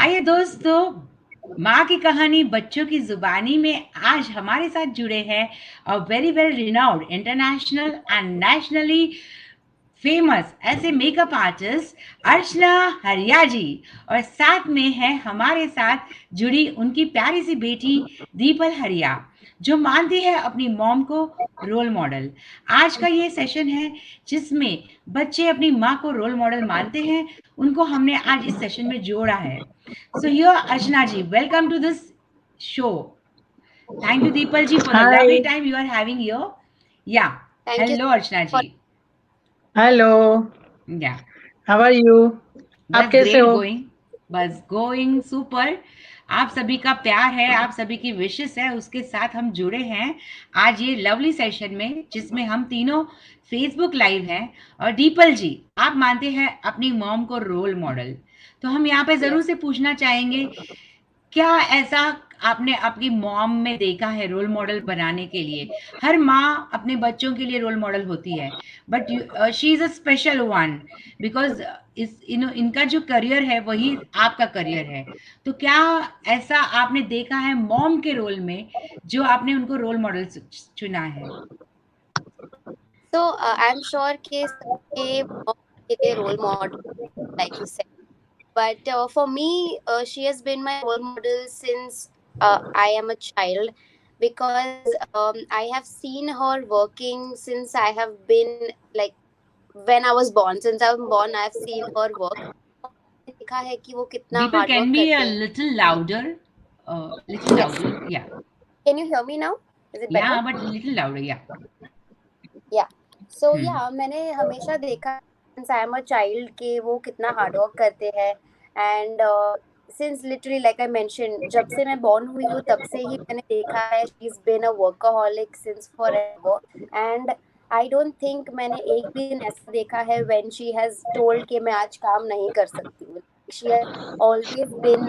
आइए दोस्तों, माँ की कहानी बच्चों की जुबानी में आज हमारे साथ जुड़े हैं a very well renowned international and nationally famous ऐसे मेकअप आर्टिस्ट अर्चना हरिया जी। और साथ में है हमारे साथ जुड़ी उनकी प्यारी सी बेटी दीपल हरिया, जो मानती है अपनी मॉम को रोल मॉडल। आज का ये सेशन है जिसमें बच्चे अपनी माँ को रोल मॉडल मानते हैं, उनको हमने आज इस सेशन में जोड़ा है। So here Archana ji, welcome to this show. Thank you, Deepal ji, for the lovely Hi, time you are having here. Yeah. Thank you Hello, Archana for ji. hello. Yeah. How are you? आप बस कैसे great हो? Going, बस going super. आप सभी का प्यार है, आप सभी की विशेस है, उसके साथ हम जुड़े हैं आज ये लवली सेशन में, जिसमें हम तीनों फेसबुक लाइव हैं। और दीपल जी, आप मानते हैं अपनी मॉम को रोल मॉडल, तो हम यहाँ पे जरूर yes. से पूछना चाहेंगे, क्या ऐसा आपने अपनी मॉम में देखा है रोल मॉडल बनाने के लिए? हर माँ अपने बच्चों के लिए रोल मॉडल होती है, but she is a special one because इस इनका जो करियर है वही आपका करियर है। तो क्या ऐसा आपने देखा है मॉम के रोल में जो आपने उनको रोल मॉडल चुना है? So I'm sure कि सबके mom के लिए role model like you said. But for me, she has been my role model since I am a child because I have seen her working since I have been like when I was born. Since I was born, I have seen her work. देखा है कि वो कितना the people hard can work be a करते हैं. Little Yes. Louder या Can you hear me now? Is it better? But little louder या। या सो या मैंने हमेशा देखा since I am a child कि वो कितना हार्ड वर्क करते हैं and since literally like I mention जब से मैं बॉर्न हुई हूँ तब से ही मैंने देखा है she is been a workaholic since forever and I don't think मैंने एक भी दिन ऐसा देखा है व्हेन शी हैज टोल्ड कि मैं आज काम नहीं कर सकती हूँ she has always been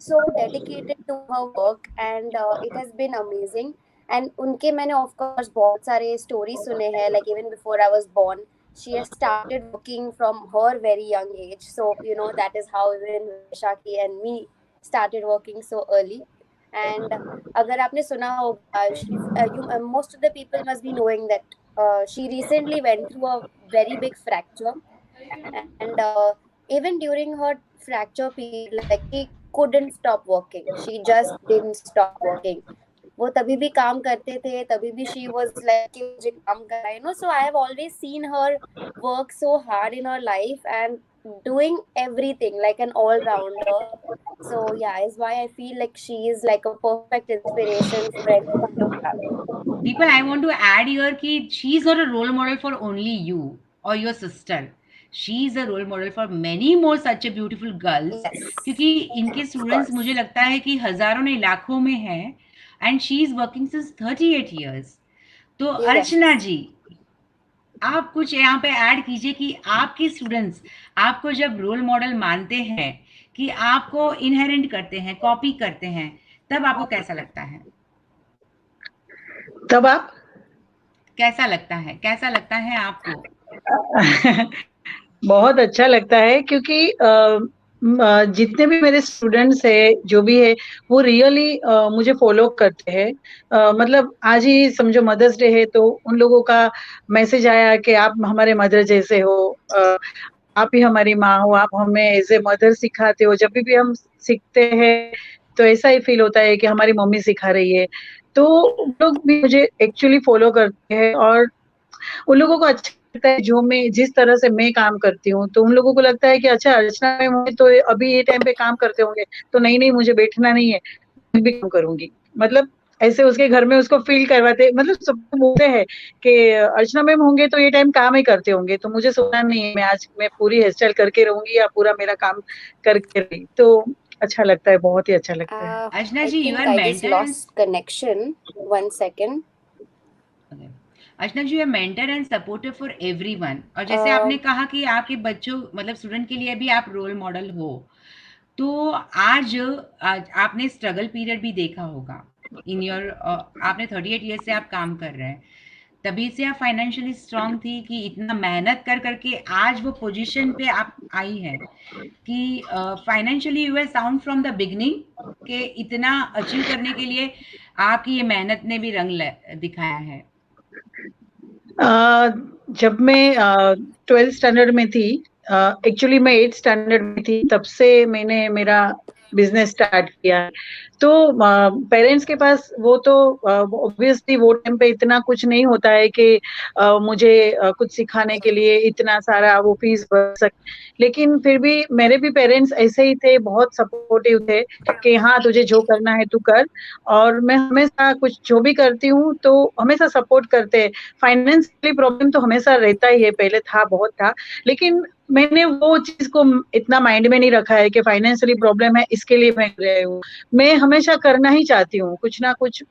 so dedicated to her work and it has been amazing and उनके मैंने ऑफ कोर्स बहुत सारे स्टोरी सुने हैं like even before I was born she has started working from her very young age so you know that is how even Shaki and me started working so early and अगर आपने सुना होगा most of the people must be knowing that she recently went through a very big fracture and even during her fracture period like she couldn't stop working she just didn't stop working वो तभी भी काम करते थे तभी भी she was like कि मुझे काम करना है no so I have always seen her work so hard in her life and doing everything like an all rounder so yeah is why I feel like she is like a perfect inspiration for anyone to have. Deepak, I want to add here कि she is not a role model for only you or your sister. She is a role model for many more such a beautiful girls. Yes, क्योंकि इनके of students मुझे course. लगता है कि हजारों नहीं लाखों में हैं and she is working since 38 years. तो अर्चना Yes. जी, आप कुछ यहाँ पे ऐड कीजिए कि आपके स्टूडेंट्स आपको जब रोल मॉडल मानते हैं, कि आपको इनहेरेंट करते हैं, कॉपी करते हैं, तब आपको कैसा लगता है? तब आप कैसा लगता है आपको? बहुत अच्छा लगता है क्योंकि जितने भी मेरे स्टूडेंट्स है जो भी है वो रियली मुझे फॉलो करते हैं। मतलब आज ही समझो मदर्स डे है तो उन लोगों का मैसेज आया कि आप हमारे मदर जैसे हो, आप ही हमारी माँ हो, आप हमें एज ए मदर सिखाते हो। जब भी हम सीखते हैं तो ऐसा ही फील होता है कि हमारी मम्मी सिखा रही है। तो लोग भी मुझे एक्चुअली फॉलो करते हैं और उन लोगों को अच्छा लगता है जो मैं जिस तरह से मैं काम करती हूँ। तो उन लोगों को लगता है कि अच्छा अर्चना मैम होंगी तो अभी ये टाइम पे काम करते होंगे, तो नहीं नहीं मुझे बैठना नहीं है, मैं भी काम करूंगी। मतलब ऐसे उसके घर में उसको फील करवाते, मतलब सबको बोलते हैं कि अर्चना मैम होंगे तो ये टाइम काम ही करते होंगे, तो मुझे सोचना नहीं है, मैं आज मैं पूरी हेयर स्टाइल करके रहूंगी या पूरा मेरा काम करके रही। तो अच्छा लगता है, बहुत ही अच्छा लगता है। Archana I ji, you think are I just mentor and lost connection. One second. Archana ji, you are mentor and supporter for everyone. और जैसे Uh, आपने कहा कि आपके बच्चों मतलब स्टूडेंट के लिए भी आप रोल मॉडल हो, तो आज आपने स्ट्रगल पीरियड भी देखा होगा इन योर, आपने 38 ईयर्स से आप काम कर रहे हैं, तभी से आप फाइनेंशियली स्ट्रांग थी कि इतना मेहनत कर करके आज वो पोजीशन पे आप आई हैं कि financially you are sound from the beginning, के इतना अचीव करने के लिए आपकी ये मेहनत ने भी रंग दिखाया है? जब मैं 12th स्टैंडर्ड में थी, एक्चुअली मैं 8th स्टैंडर्ड में थी, तब से मैंने मेरा बिजनेस स्टार्ट किया। तो पेरेंट्स के पास वो तो ऑब्वियसली वो टाइम पे इतना कुछ नहीं होता है कि मुझे कुछ सिखाने के लिए इतना सारा वो फीस भर सके, लेकिन फिर भी मेरे भी पेरेंट्स ऐसे ही थे, बहुत सपोर्टिव थे कि हाँ तुझे जो करना है तू कर, और मैं हमेशा कुछ जो भी करती हूँ तो हमेशा सपोर्ट करते हैं। फाइनेंशियली प्रॉब्लम तो हमेशा रहता ही है, पहले था, बहुत था, लेकिन मैंने वो चीज को इतना माइंड में नहीं रखा है कि फाइनेंशियली प्रॉब्लम है इसके लिए मैं कर रही हूँ। मैं हमेशा करना ही चाहती हूँ, कुछ ना कुछ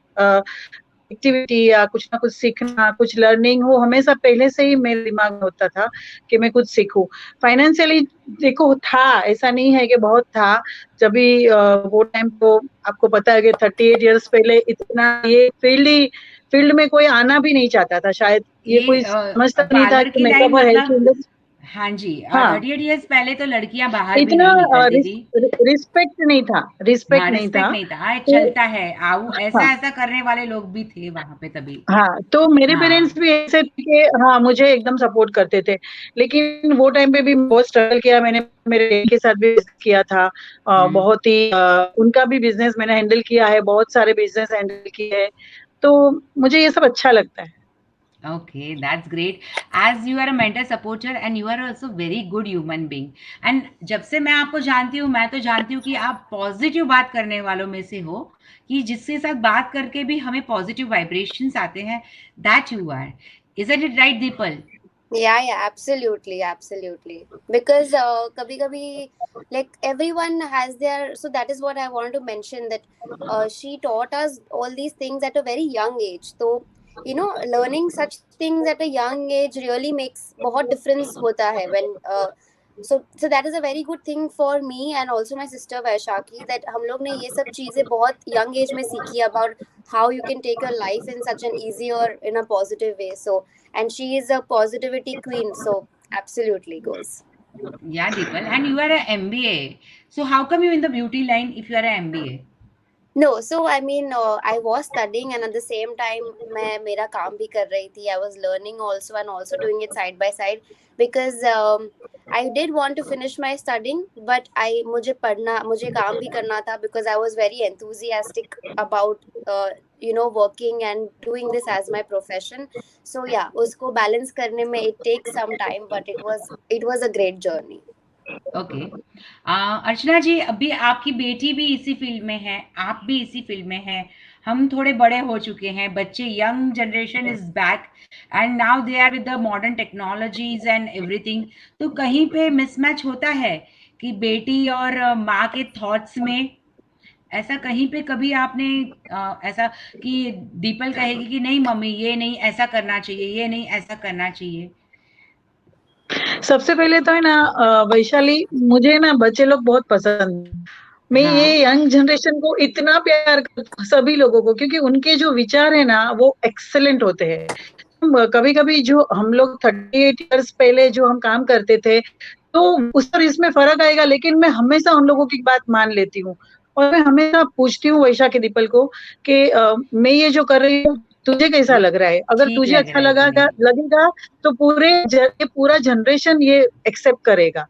एक्टिविटी या कुछ ना कुछ सीखना, कुछ लर्निंग हो, हमेशा पहले से ही मेरे दिमाग में होता था कि मैं कुछ सीखूं। फाइनेंशियली देखो था, ऐसा नहीं है कि बहुत था। जब भी वो टाइम तो आपको पता है कि 38 इयर्स पहले इतना ये फील्ड में कोई आना भी नहीं चाहता था, शायद ये कोई समझता नहीं था पार्लर कि की लाइन मेकअप और हेल्थ मतलब, इंडस्ट्री। हाँ जी, हाँ, 38 इयर्स पहले तो लड़कियां बाहर भी इतना नहीं निकलती थी। रिस्पेक्ट नहीं था, हाँ, रिस्पेक्ट नहीं था। रिस्पेक्ट नहीं था। हाँ, तो चलता है आओ, हाँ, ऐसा करने वाले लोग भी थे वहां पे तभी। हाँ, तो मेरे पेरेंट्स हाँ। भी ऐसे थे कि हाँ मुझे एकदम सपोर्ट करते थे, लेकिन वो टाइम पे भी बहुत स्ट्रगल किया मैंने, मेरे डैडी के साथ भी किया था। हम्म। बहुत ही उनका भी बिजनेस मैंने हैंडल किया है, बहुत सारे बिजनेस हैंडल किए हैं, तो मुझे ये सब अच्छा लगता है। Okay, that's great. As you are a mentor supporter and you are also very good human being. And जब से मैं आपको जानती हूँ, मैं तो जानती हूँ कि आप पॉजिटिव बात करने वालों में से हो, कि जिसके साथ बात करके भी हमें पॉजिटिव वाइब्रेशंस आते हैं। That you are. Isn't it right, Deepal? Yeah, absolutely. Because kabhi kabhi, like everyone has their, so that is what I want to mention, that she taught us all these things at a very young age. So learning such things at a young age really makes बहुत difference होता है when so that is a very good thing for me and also my sister Vaishakhi, that हम लोग ने ये सब चीजें बहुत young age में सीखी about how you can take your life in such an easy or in a positive way. So, and she is a positivity queen, so absolutely goes. Yeah, Deepal. And you are a MBA. So how come you in the beauty line if you are a MBA? No, so I mean, I was studying and at the same time, मैं मेरा काम भी कर रही थी. I was learning also and also doing it side by side because I did want to finish my studying, but मुझे काम भी करना था because I was very enthusiastic about working and doing this as my profession. So yeah, उसको balance करने में it takes some time, but it was a great journey. Okay. Archana ji, अभी आपकी बेटी भी इसी फील्ड में है, आप भी इसी फील्ड में हैं। हम थोड़े बड़े हो चुके हैं, बच्चे, young generation is back and now they are with the modern technologies and everything. तो कहीं पे मिसमैच होता है कि बेटी और माँ के थॉट्स में, ऐसा कहीं पे कभी आपने ऐसा कि दीपल कहेगी कि नहीं मम्मी ये नहीं ऐसा करना चाहिए, ये नहीं ऐसा करना चाहिए? सबसे पहले तो है ना वैशाली, मुझे ना बच्चे लोग बहुत पसंद हैं। मैं ये हाँ। यंग जनरेशन को इतना प्यार करती हूँ, सभी लोगों को, क्योंकि उनके जो विचार है ना वो एक्सेलेंट होते हैं। कभी कभी जो हम लोग 38 इयर्स पहले जो हम काम करते थे, तो उस और इसमें फर्क आएगा, लेकिन मैं हमेशा उन लोगों की बात मान लेती हूँ। और मैं हमेशा पूछती हूँ वैशा के दीपल को कि मैं ये जो कर रही हूँ तुझे कैसा वो लग रहा है, अगर ठीक तुझे लग अच्छा रहा है कि नहीं? लगेगा तो पूरा जनरेशन ये एक्सेप्ट करेगा।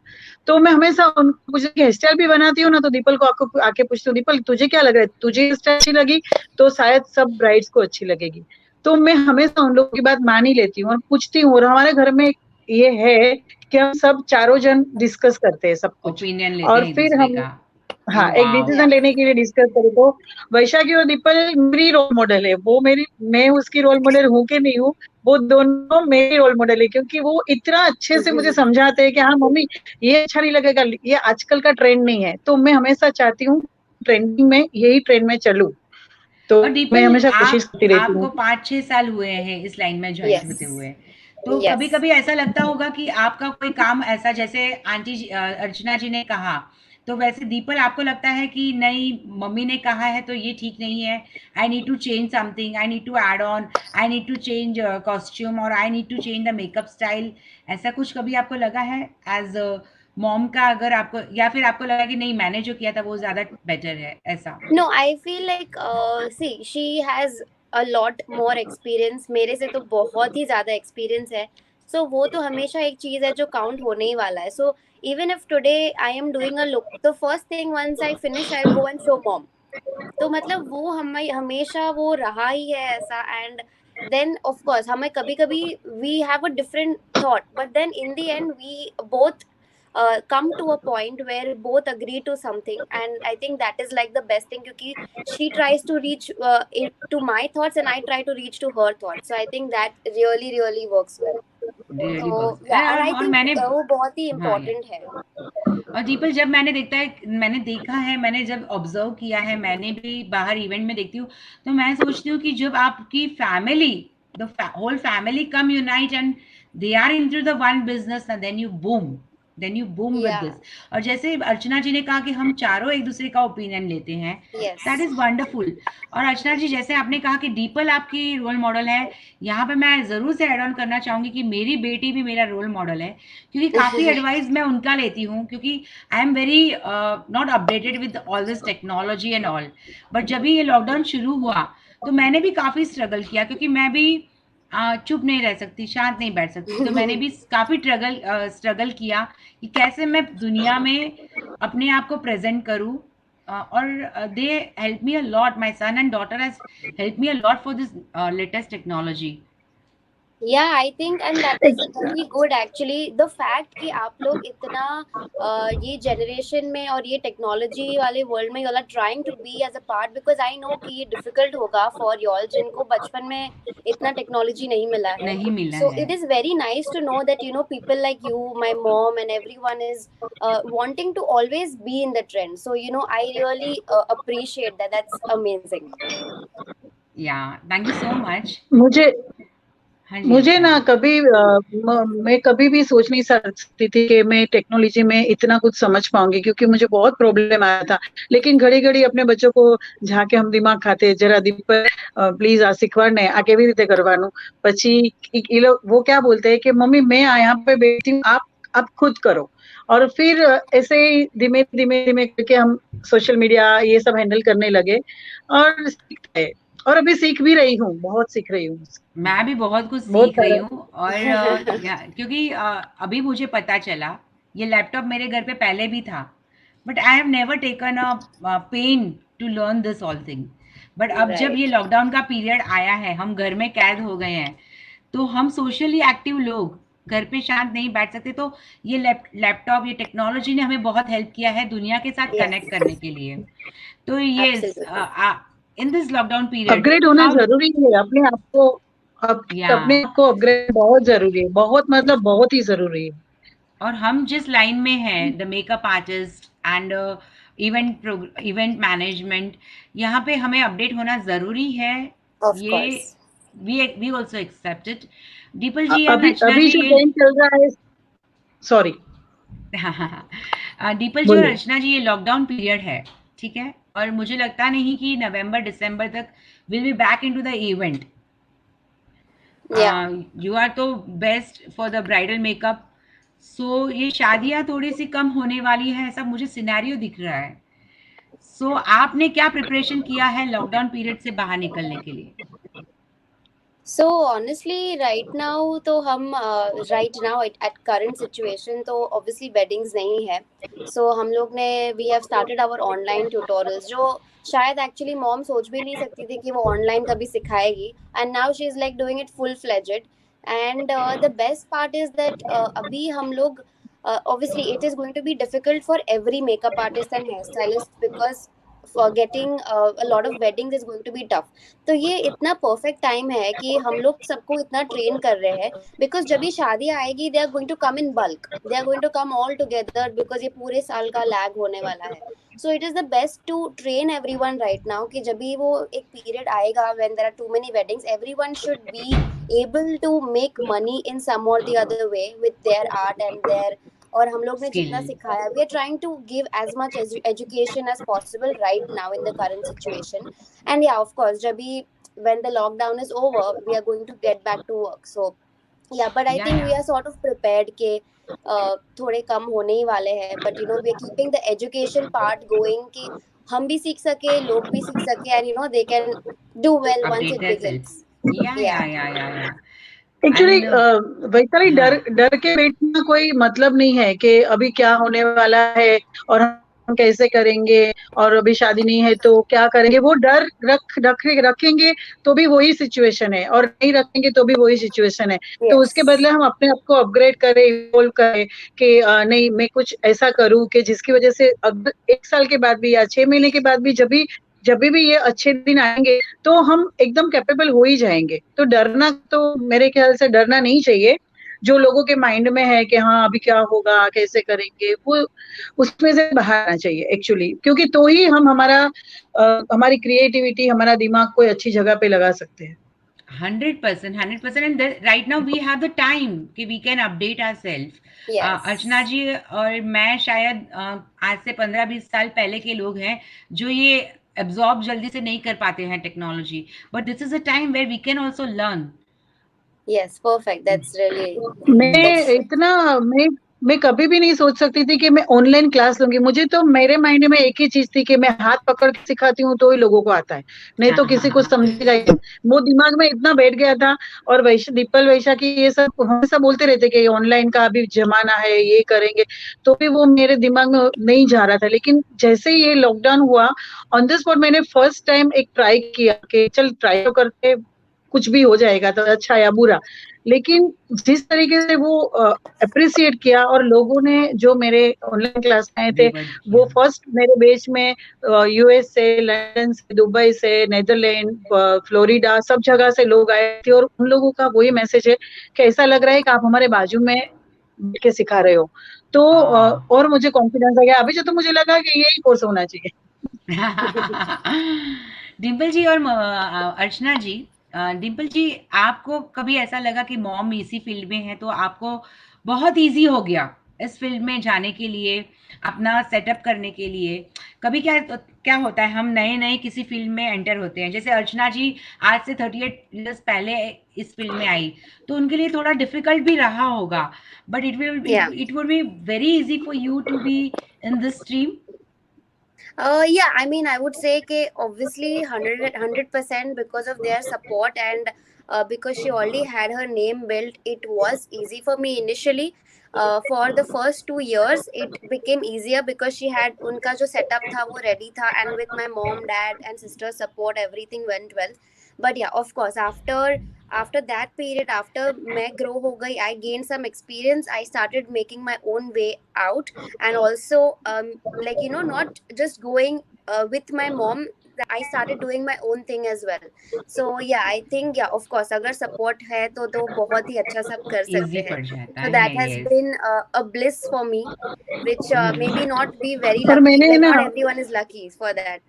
तो मैं हमेशा उनको पूछती, हेयर स्टाइल भी बनाती हूँ ना, तो दीपल को आपको आके पूछती हूँ, दीपल तुझे क्या लग रहा है, तुझे हेयर स्टाइल अच्छी लगी तो शायद सब ब्राइड्स को अच्छी लगेगी। तो मैं हमेशा उन लोगों की बात मान ही लेती हूँ और पूछती हूँ। और हमारे घर में ये है कि हम सब चारों जन डिस्कस करते हैं सब कुछ, ओपिनियन लेते और हैं एक फिर दूसरे हम, का। हाँ, एक वाओ! Yeah. डिसीजन लेने के लिए डिस्कस करें। तो वैशाली और दीपल मेरी रोल मॉडल है, वो मेरी, मैं उसकी रोल मॉडल हूँ कि नहीं हूँ, वो दोनों मेरी रोल मॉडल है, क्योंकि वो इतना अच्छे से मुझे समझाते हैं कि हाँ मम्मी ये अच्छा नहीं लगेगा, ये आजकल का ट्रेंड नहीं है। तो मैं हमेशा चाहती हूँ ट्रेंडिंग में, यही ट्रेंड में चलूं, तो और मैं दीपल, हमेशा कोशिश आप करती रहती हूँ। आपको 5-6 साल हुए हैं इस लाइन में जॉइन होते Yes. हुए। तो Yes. कभी-कभी ऐसा लगता होगा कि आपका कोई काम ऐसा, जैसे आंटी जी, अर्चना जी ने कहा तो वैसे दीपल आपको लगता है कि नहीं, मम्मी ने कहा है तो ये ठीक नहीं है, I need to change something, I need to add on, I need to change costume, और I need to change the makeup style, ऐसा कुछ कभी आपको लगा है एज मॉम का? अगर आपको, या फिर आपको लगा कि नहीं मैंने जो किया था वो ज्यादा बेटर है, ऐसा? No, I feel like see, she has a lot more experience. मेरे से तो बहुत ही ज़्यादा experience है. So वो तो हमेशा एक चीज़ है जो count होने ही वाला है. So even if today I am doing a look, the first thing once I finish, I'll go and show mom. तो मतलब वो हमें हमेशा वो रहा ही है ऐसा. And then of course हमें कभी कभी we have a different thought, but then in the end we both come to a point where both agree to something, and I think that is like the best thing, क्योंकि she tries to reach it to my thoughts and I try to reach to her thoughts, so I think that really works well. Really So works. yeah, and I और think मैंने, वो बहुत ही हाँ, important है. और the people जब मैंने देखा है, मैंने जब ऑब्जर्व किया है, मैंने भी बाहर इवेंट में देखती हूँ, तो मैं सोचती हूँ कि जब आपकी family, the whole family come unite and they are into the one business, then you boom with Yeah. This. और जैसे अर्चना जी ने कहा कि हम चारों एक दूसरे का ओपिनियन लेते हैं, Yes. That is wonderful. और अर्चना जी, जैसे आपने कहा कि दीपल आपकी रोल मॉडल है, यहाँ पे मैं ज़रूर से ऐड ऑन करना चाहूँगी कि मेरी बेटी भी मेरा रोल मॉडल है, क्योंकि काफ़ी एडवाइस मैं उनका लेती हूँ, क्योंकि I am very not updated with all this technology and all. But जब भी ये लॉकडाउन शुरू हुआ तो मैंने भी काफ़ी स्ट्रगल किया, क्योंकि मैं भी चुप नहीं रह सकती, शांत नहीं बैठ सकती, तो मैंने भी काफ़ी स्ट्रगल किया कि कैसे मैं दुनिया में अपने आप को प्रेजेंट करूँ। और they help me a lot, my son and daughter has help me a lot for this latest technology. Yeah, I think and that is very good actually. The fact कि आप लोग इतना ये generation में और ये technology वाले world में you all are trying to be as a part, because I know कि ये difficult होगा for you all जिनको बचपन में इतना technology नहीं मिला है. नहीं मिला So है। it is very nice to know that people like you, my mom and everyone is wanting to always be in the trend. So I really appreciate that. That's amazing. या thank you so much. मुझे हाँ जी मुझे अर्चना ना जी। कभी मैं कभी भी सोच नहीं सकती थी कि मैं टेक्नोलॉजी में इतना कुछ समझ पाऊंगी, क्योंकि मुझे बहुत प्रॉब्लम आया था। लेकिन घड़ी घड़ी अपने बच्चों को जाके हम दिमाग खाते जरा दिन पर प्लीज आ सिखवाने आ केवी रीते करवानू, પછી એ लोग वो क्या बोलते हैं कि मम्मी मैं यहाँ पे बैठी हूँ, आप खुद करो। और फिर ऐसे ही धीमे धीमे धीमे करके हम सोशल मीडिया ये सब हैंडल करने लगे और सीख गए। और अभी सीख भी रही हूँ, बहुत सीख रही हूँ, मैं भी बहुत कुछ बहुत सीख रही सारा। हूँ। और क्योंकि अभी मुझे पता चला, ये लैपटॉप मेरे घर पे पहले भी था, but I have never taken a pain to learn this all thing. But अब जब Right. ये लॉकडाउन का पीरियड आया है, हम घर में कैद हो गए हैं, तो हम सोशली एक्टिव लोग घर पे शांत नहीं बैठ सकते, तो ये लैपटॉप, ये टेक्नोलॉजी ने हमें बहुत हेल्प किया है दुनिया के साथ Yes. कनेक्ट करने के लिए। तो ये Absolutely. In this lockdown period upgrade होना हाउ, जरूरी है, या अपने आप को अपग्रेड बहुत जरूरी है, बहुत मतलब बहुत ही जरूरी है। और हम जिस लाइन में हैं, the makeup artist and event management, यहाँ पे हमें अपडेट होना ज़रूरी है। Of ये course. We also accept it. Deepal ji and अभी अर्चना अभी जी जो ये ट्रेंड चल रहा है, सॉरी दीपल जी और बोलिए। अर्चना जी, ये लॉकडाउन पीरियड है, ठीक है, और मुझे लगता नहीं कि नवंबर दिसंबर तक will be back into the event. Yeah. You are तो best for the bridal makeup, so ये शादियां थोड़ी सी कम होने वाली है, ऐसा मुझे सिनेरियो दिख रहा है। सो आपने क्या प्रिपरेशन किया है लॉकडाउन पीरियड से बाहर निकलने के लिए? So honestly, right now तो हम right now at current situation तो obviously weddings नहीं है. So हम लोग ने we have started our online tutorials, जो शायद actually mom सोच भी नहीं सकती थी कि वो online कभी सिखाएगी, and now she is like doing it full fledged. And the best part is that अभी हम लोग obviously it is going to be difficult for every makeup artist and hairstylist, because for getting a lot of weddings is going to be tough. तो ये इतना perfect time है कि हम लोग सबको इतना ट्रेन कर रहे हैं, बिकॉज जब भी शादी आएगी they are going to come in bulk, they are going to come all together, because ये पूरे साल का लैग होने वाला है. So it is the best to train everyone right now कि जब भी वो एक पीरियड आएगा when there are too many weddings, everyone should be able to make money in some or the other way with their art and their और हम लोग ने जितना skill. सिखाया, we are trying to give as much education as possible right now in the current situation. And yeah, of course, जब भी when the lockdown is over, we are going to get back to work. So yeah, but I Yeah, think we yeah. are sort of prepared के थोड़े कम होने ही वाले हैं, but you know we are keeping the education part going कि हम भी सीख सके, लोग भी सीख सके, and you know they can do well once Update it themselves. begins. Yeah, yeah, Yeah. yeah, yeah, yeah. Actually And वैसा हाँ, डर के बैठना कोई मतलब नहीं है कि अभी क्या होने वाला है और हम कैसे करेंगे, और अभी शादी नहीं है तो क्या करेंगे, वो डर रखेंगे तो भी वही सिचुएशन है, और नहीं रखेंगे तो भी वही सिचुएशन है। तो उसके Yes. बदले हम अपने आप को अपग्रेड करें, इवॉल्व करें कि नहीं, मैं कुछ ऐसा करूं कि जिसकी वजह से अब 1 साल के बाद भी या 6 महीने के बाद भी जब भी ये अच्छे दिन आएंगे तो हम एकदम कैपेबल हो ही जाएंगे। तो डरना, तो मेरे ख्याल से डरना नहीं चाहिए। जो लोगों के माइंड में है कि हाँ अभी क्या होगा, कैसे करेंगे, वो उसमें से बाहर आना चाहिए एक्चुअली, क्योंकि तो ही हम हमारी क्रिएटिविटी, हमारा दिमाग कोई अच्छी जगह पे लगा सकते हैं। 100%, 100%. And right now we have the time कि we can update ourselves. Yes. अर्चना जी और मैं शायद आज से 15-20 साल पहले के लोग हैं जो ये एब्जॉर्ब जल्दी से नहीं कर पाते हैं technology, but this is a time where we can also learn. Yes, perfect. That's really मैं कभी भी नहीं सोच सकती थी कि मैं ऑनलाइन क्लास लूंगी। मुझे तो मेरे माइंड में एक ही चीज थी कि मैं हाथ पकड़ के सिखाती हूँ तो ही लोगों को आता है, नहीं तो किसी को समझेगा ही नहीं। वो दिमाग में इतना बैठ गया था। और दीपल वैशा की ये सब हमेशा बोलते रहते कि ऑनलाइन का अभी जमाना है, ये करेंगे, तो भी वो मेरे दिमाग में नहीं जा रहा था। लेकिन जैसे ही ये लॉकडाउन हुआ, ऑन द स्पॉट मैंने फर्स्ट टाइम एक ट्राई किया कि चल ट्राई तो करके, कुछ भी हो जाएगा तो अच्छा या बुरा। लेकिन जिस तरीके से वो अप्रिशिएट किया, और लोगों ने जो मेरे ऑनलाइन क्लास में आए थे, वो फर्स्ट मेरे बैच में यूएस से, लंदन से, दुबई से, नेदरलैंड, फ्लोरिडा, सब जगह से लोग आए थे। और उन लोगों का वही मैसेज है कि ऐसा लग रहा है कि आप हमारे बाजू में बैठ के सिखा रहे हो। तो और मुझे कॉन्फिडेंस आ गया। अभी तो मुझे लगा कि यही कोर्स होना चाहिए। डिम्पल जी और अर्चना जी, डिम्पल जी, आपको कभी ऐसा लगा कि मॉम इसी फील्ड में है तो आपको बहुत इजी हो गया इस फील्ड में जाने के लिए, अपना सेटअप करने के लिए? कभी क्या होता है, हम नए नए किसी फील्ड में एंटर होते हैं, जैसे अर्चना जी आज से 38 इयर्स पहले इस फील्ड में आई, तो उनके लिए थोड़ा डिफिकल्ट भी रहा होगा, but it would be very easy for you to be in this stream. Yeah, I mean, I would say कि obviously 100% because of their support, and because she already had her name built, it was easy for me initially. For the first 2 years, it became easier because she had उनका जो setup था वो ready था, and with my mom, dad, and sister support, everything went well. But yeah, of course, after that period, after मैं grow हो गई, I gained some experience. I started making my own way out, and also like you know, not just going with my mom, I started doing my own thing as well. So yeah, I think yeah, of course, अगर support है तो बहुत ही अच्छा सब कर सकते easy हैं. पड़ जाता So है, that has yes. been a bliss for me, which maybe not be very और lucky. मैंने Like ना not everyone is lucky for that.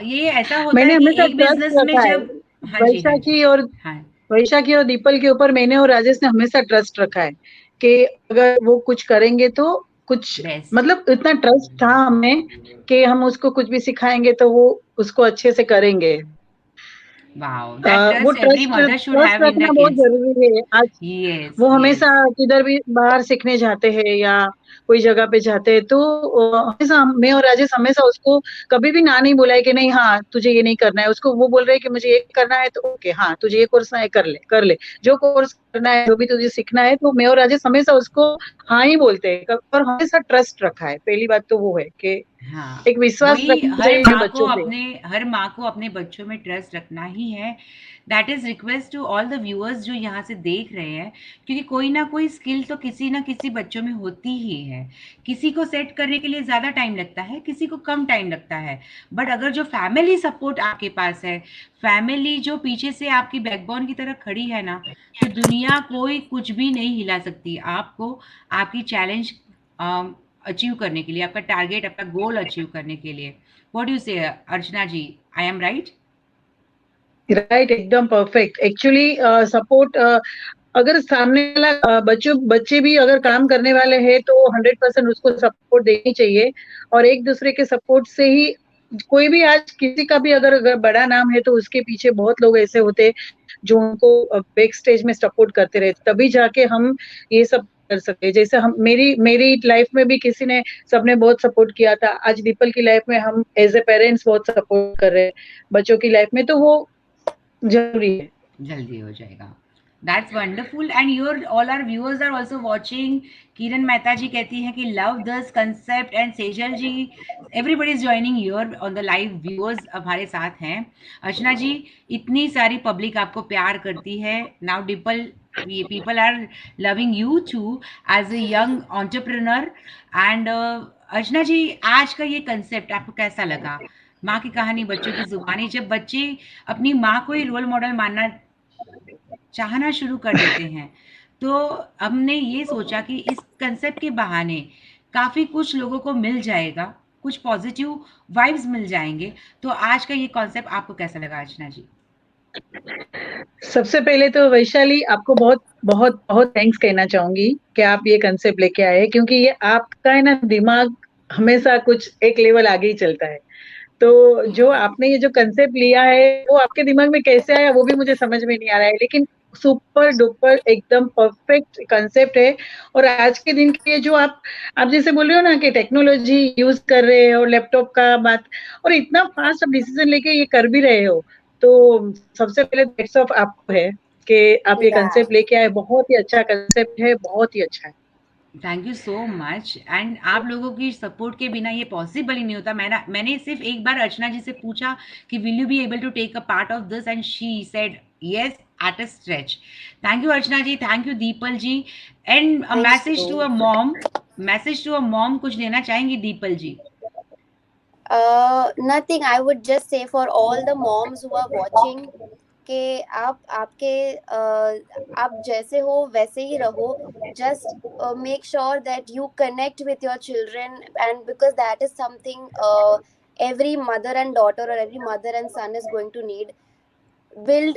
ये ऐसा होता मैंने है कि हमेशा एक ट्रस्ट बिजनेस में रखा है जब, हाँ जी, हाँ जी, हाँ, वैशा की और दीपल के ऊपर मैंने और राजेश ने हमेशा ट्रस्ट रखा है कि अगर वो कुछ करेंगे तो कुछ, बेस्ट. मतलब इतना ट्रस्ट था हमें कि हम उसको कुछ भी सिखाएंगे तो वो उसको अच्छे से करेंगे। वाओ, दैट वो trust every mother should trust have in रखना द बहुत किड्स. जरूरी है आज। यस, वो हमेशा यस. किधर भी बाहर सीखने जाते हैं या कोई जगह पे जाते हैं, तो हमेशा मैं और राजेश हमेशा उसको कभी भी ना नहीं बोला है कि नहीं हाँ तुझे ये नहीं करना है। उसको वो बोल रहे हैं कि मुझे ये करना है तो ओके, हाँ तुझे ये कोर्स है कर ले, जो कोर्स करना है, जो भी तुझे सीखना है। तो मैं और राजेश हमेशा उसको हाँ ही बोलते हैं, और हमेशा ट्रस्ट रखा है। पहली बात तो वो है कि हाँ, एक विश्वास वही रखना चाहिए बच्चों पे। हर माँ को अपने बच्चों में ट्रस्ट रखना ही है. That is request to all the viewers जो यहाँ से देख रहे हैं, क्योंकि कोई ना कोई स्किल तो किसी ना किसी बच्चों में होती ही है. किसी को सेट करने के लिए ज़्यादा टाइम लगता है, किसी को कम टाइम लगता है, बट अगर जो फैमिली सपोर्ट आपके पास है, फैमिली जो पीछे से आपकी बैकबोन की तरह खड़ी है ना, तो दुनिया कोई कुछ भी नहीं हिला सकती आपको, आपकी चैलेंज अचीव करने के लिए, आपका टारगेट, आपका गोल अचीव करने के लिए. व्हाट डू यू से अर्चना जी, आई एम राइट? राइट, एकदम परफेक्ट। एक्चुअली सपोर्ट अगर सामने वाला बच्चे भी अगर काम करने वाले हैं तो 100% उसको सपोर्ट देनी चाहिए, और एक दूसरे के सपोर्ट से ही कोई भी, आज किसी का भी अगर बड़ा नाम है तो उसके पीछे बहुत लोग ऐसे होते जो उनको बैक स्टेज में सपोर्ट करते रहे, तभी जाके हम ये सब कर सकते। जैसे हम मेरी लाइफ में भी किसी ने, सबने बहुत सपोर्ट किया था। आज दीपल की लाइफ में हम एज ए पेरेंट्स बहुत सपोर्ट कर रहे हैं बच्चों की लाइफ में, तो वो जरूरी है। जल्दी हो जाएगा। That's wonderful and your all are viewers are also watching. Kiran Mehta ji कहती हैं कि love this concept and Sejal ji, everybody is joining your on the live, viewers हमारे साथ हैं। अर्चना जी, इतनी सारी पब्लिक आपको प्यार करती है। Now Dimple, people are loving you too as a young entrepreneur and अर्चना जी, आज का ये कंसेप्ट आपको कैसा लगा? माँ की कहानी बच्चों की जुबानी, जब बच्चे अपनी माँ को ही रोल मॉडल मानना चाहना शुरू कर देते हैं, तो हमने ये सोचा कि इस कंसेप्ट के बहाने काफ़ी कुछ लोगों को मिल जाएगा, कुछ पॉजिटिव वाइब्स मिल जाएंगे। तो आज का ये कॉन्सेप्ट आपको कैसा लगा अर्चना जी? सबसे पहले तो वैशाली, आपको बहुत बहुत बहुत थैंक्स कहना चाहूंगी कि आप ये कंसेप्ट लेके आए, क्योंकि ये आपका है ना, दिमाग हमेशा कुछ एक लेवल आगे ही चलता है। तो जो आपने ये जो कंसेप्ट लिया है वो आपके दिमाग में कैसे आया वो भी मुझे समझ में नहीं आ रहा है, लेकिन सुपर डुपर एकदम परफेक्ट कंसेप्ट है। और आज के दिन के जो आप जैसे बोल रहे हो ना कि टेक्नोलॉजी यूज कर रहे हो, लैपटॉप का बात, और इतना फास्ट आप डिसीजन लेके ये कर भी रहे हो, तो सबसे पहले हैट्स ऑफ आपको है कि आप ये कंसेप्ट लेके आए। बहुत ही अच्छा कंसेप्ट है, बहुत ही अच्छा है। Thank you so much. And आप लोगों की सपोर्ट के बिना ये पॉसिबल ही नहीं होता। मैंने सिर्फ एक बार अर्चना जी से पूछा कि will you be able to take a part of this, and she said yes at a stretch. Thank you Archana ji, thank you Deepal ji. And a message to a mom, कुछ देना चाहेंगी Deepal ji? Nothing. I would just say for all the moms who are watching कि आप जैसे हो वैसे ही रहो. Just make sure that you connect with your children, and because that is something every mother and daughter or every mother and son is going to need. Build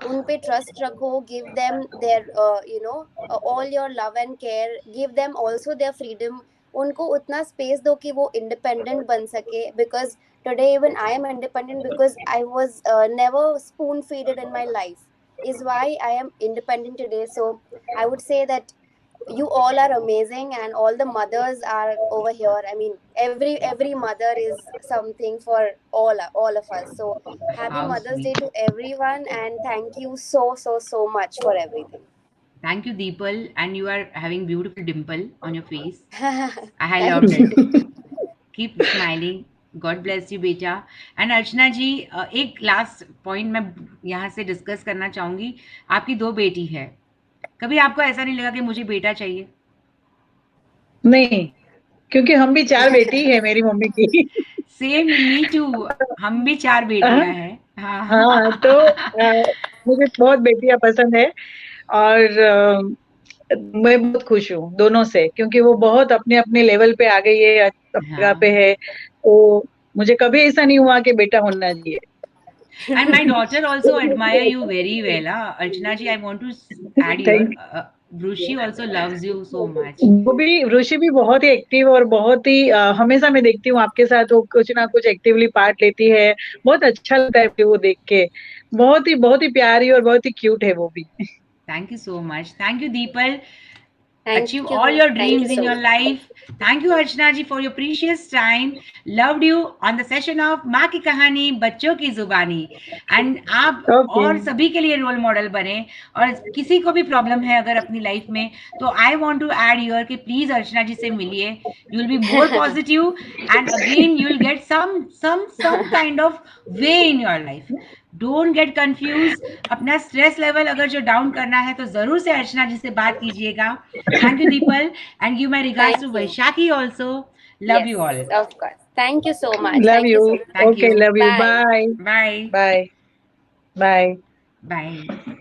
उन पे trust रखो. Give them their all your love and care. Give them also their freedom. उनको उतना space दो कि वो independent बन सके. Because today even I am independent because I was never spoon fed in my life, is why I am independent today. So I would say that you all are amazing, and all the mothers are over here. I mean, every mother is something for all of us. So happy How Mother's Day sweet. to everyone, and thank you so much for everything. Thank you Deepal, and you are having beautiful dimple on your face. I Thank loved it. you. Keep smiling. God bless you बेटा। And अर्चना जी, एक last point मैं यहाँ से discuss करना चाहूँगी। आपकी 2 बेटी है, कभी आपको ऐसा नहीं लगा कि मुझे बेटा चाहिए? नहीं, क्योंकि हम भी 4 बेटी है मेरी मम्मी की। सेम, मी टू, हम भी 4 बेटियां हैं। हाँ, तो मुझे बहुत बेटियां पसंद है, और मैं बहुत खुश हूँ दोनों से, क्योंकि वो बहुत अपने अपने लेवल पे आ गई है, अपनी जगह पे है। तो मुझे कभी ऐसा नहीं हुआ कि बेटा होना चाहिए। And my daughter also admire you very well. Archana ji, I want to add your Brushi also loves you so much. ऋषि भी बहुत ही एक्टिव और बहुत ही हमेशा मैं देखती हूँ आपके साथ वो कुछ ना कुछ एक्टिवली पार्ट लेती है। बहुत अच्छा लगता है वो देख के। बहुत ही प्यारी और बहुत ही क्यूट है वो भी। Thank you so much. Thank you Deepal. Thank Achieve you. all your Thank dreams you in so your much. life. Thank you Archana ji for your precious time. Loved you on the session of माँ की कहानी बच्चों की जुबानी। And आप और सभी के लिए रोल मॉडल बने, और किसी को भी प्रॉब्लम है अगर अपनी लाइफ में, तो I want to add your कि प्लीज अर्चना जी से मिलिए। You will be more positive, and again you will get some kind of way in your life. Don't get confuse. अपना स्ट्रेस लेवल अगर जो डाउन करना है तो जरूर से अर्चना जी से बात कीजिएगा। Thank you Deepal, and give my regards to Vaishakhi also. Love you all. Of course. Thank you so much. Love Thank you you. so much. Thank okay, you. Love you. Bye. Bye Bye. Bye bye. Bye.